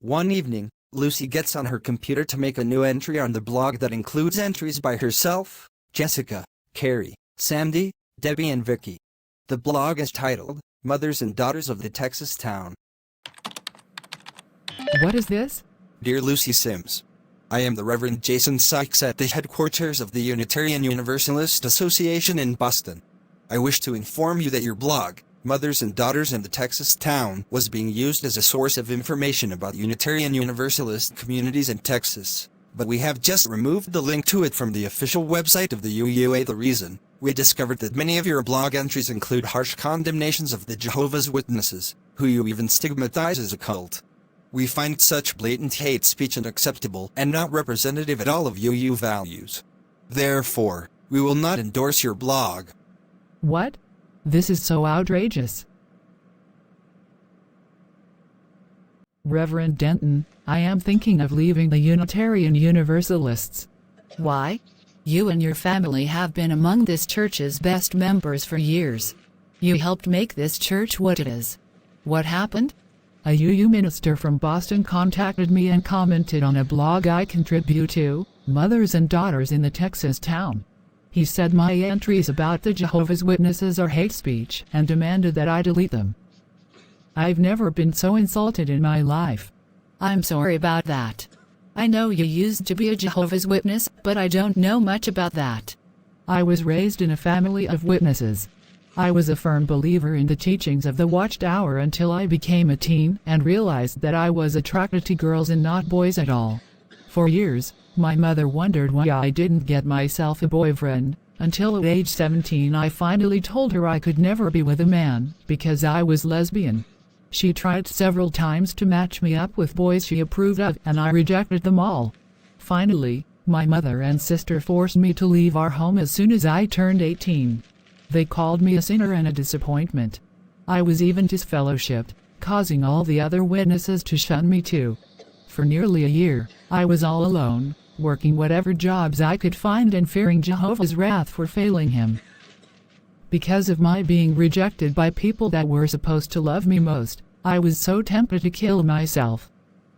One evening, Lucy gets on her computer to make a new entry on the blog that includes entries by herself, Jessica, Carrie, Sandy, Debbie and Vicky. The blog is titled, Mothers and Daughters of the Texas Town. What is this? Dear Lucy Sims, I am the Reverend Jason Sykes at the headquarters of the Unitarian Universalist Association in Boston. I wish to inform you that your blog, Mothers and Daughters in the Texas Town, was being used as a source of information about Unitarian Universalist communities in Texas, but we have just removed the link to it from the official website of the UUA. The reason: we discovered that many of your blog entries include harsh condemnations of the Jehovah's Witnesses, who you even stigmatize as a cult. We find such blatant hate speech unacceptable and not representative at all of UU values. Therefore, we will not endorse your blog. What? This is so outrageous. Reverend Denton, I am thinking of leaving the Unitarian Universalists. Why? You and your family have been among this church's best members for years. You helped make this church what it is. What happened? A UU minister from Boston contacted me and commented on a blog I contribute to, Mothers and Daughters in the Texas Town. He said my entries about the Jehovah's Witnesses are hate speech and demanded that I delete them. I've never been so insulted in my life. I'm sorry about that. I know you used to be a Jehovah's Witness, but I don't know much about that. I was raised in a family of witnesses. I was a firm believer in the teachings of the Watchtower until I became a teen and realized that I was attracted to girls and not boys at all. For years, my mother wondered why I didn't get myself a boyfriend, until at age 17 I finally told her I could never be with a man, because I was lesbian. She tried several times to match me up with boys she approved of, and I rejected them all. Finally, my mother and sister forced me to leave our home as soon as I turned 18. They called me a sinner and a disappointment. I was even disfellowshipped, causing all the other witnesses to shun me too. For nearly a year, I was all alone, working whatever jobs I could find and fearing Jehovah's wrath for failing him. Because of my being rejected by people that were supposed to love me most, I was so tempted to kill myself.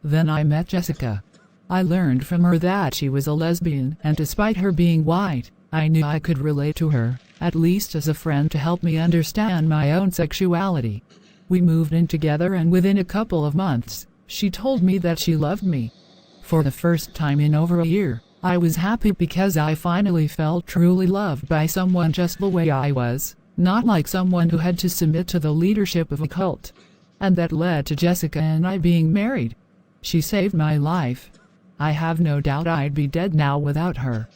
Then I met Jessica. I learned from her that she was a lesbian, and despite her being white, I knew I could relate to her, at least as a friend, to help me understand my own sexuality. We moved in together, and within a couple of months, she told me that she loved me. For the first time in over a year, I was happy because I finally felt truly loved by someone just the way I was, not like someone who had to submit to the leadership of a cult. And that led to Jessica and I being married. She saved my life. I have no doubt I'd be dead now without her.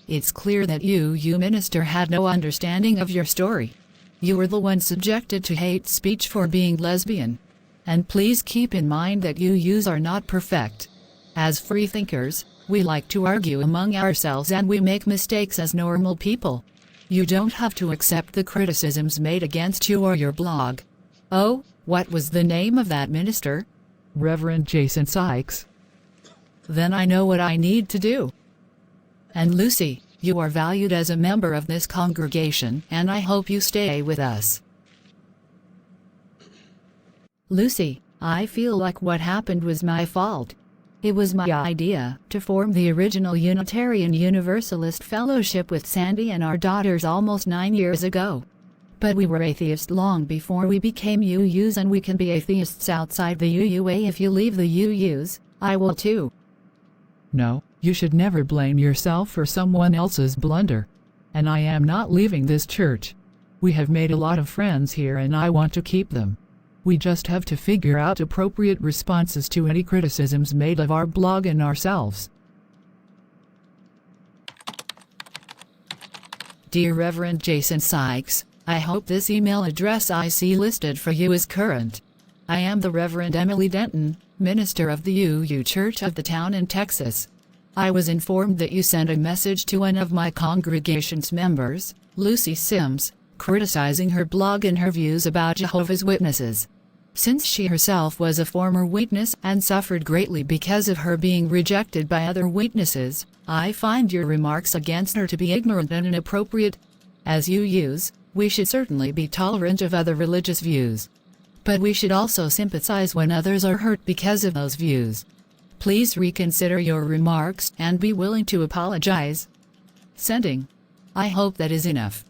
It's clear that you minister had no understanding of your story. You were the one subjected to hate speech for being lesbian. And please keep in mind that UUs are not perfect. As free thinkers, we like to argue among ourselves and we make mistakes as normal people. You don't have to accept the criticisms made against you or your blog. Oh, what was the name of that minister? Reverend Jason Sykes. Then I know what I need to do. And Lucy, you are valued as a member of this congregation, and I hope you stay with us. Lucy, I feel like what happened was my fault. It was my idea to form the original Unitarian Universalist Fellowship with Sandy and our daughters almost 9 years ago. But we were atheists long before we became UUs, and we can be atheists outside the UUA. If you leave the UUs, I will too. No, you should never blame yourself for someone else's blunder. And I am not leaving this church. We have made a lot of friends here and I want to keep them. We just have to figure out appropriate responses to any criticisms made of our blog and ourselves. Dear Reverend Jason Sykes, I hope this email address I see listed for you is current. I am the Reverend Emily Denton, minister of the UU Church of the Town in Texas. I was informed that you sent a message to one of my congregation's members, Lucy Sims, criticizing her blog and her views about Jehovah's Witnesses. Since she herself was a former witness and suffered greatly because of her being rejected by other witnesses, I find your remarks against her to be ignorant and inappropriate. As UUs, we should certainly be tolerant of other religious views. But we should also sympathize when others are hurt because of those views. Please reconsider your remarks and be willing to apologize. Sending. I hope that is enough.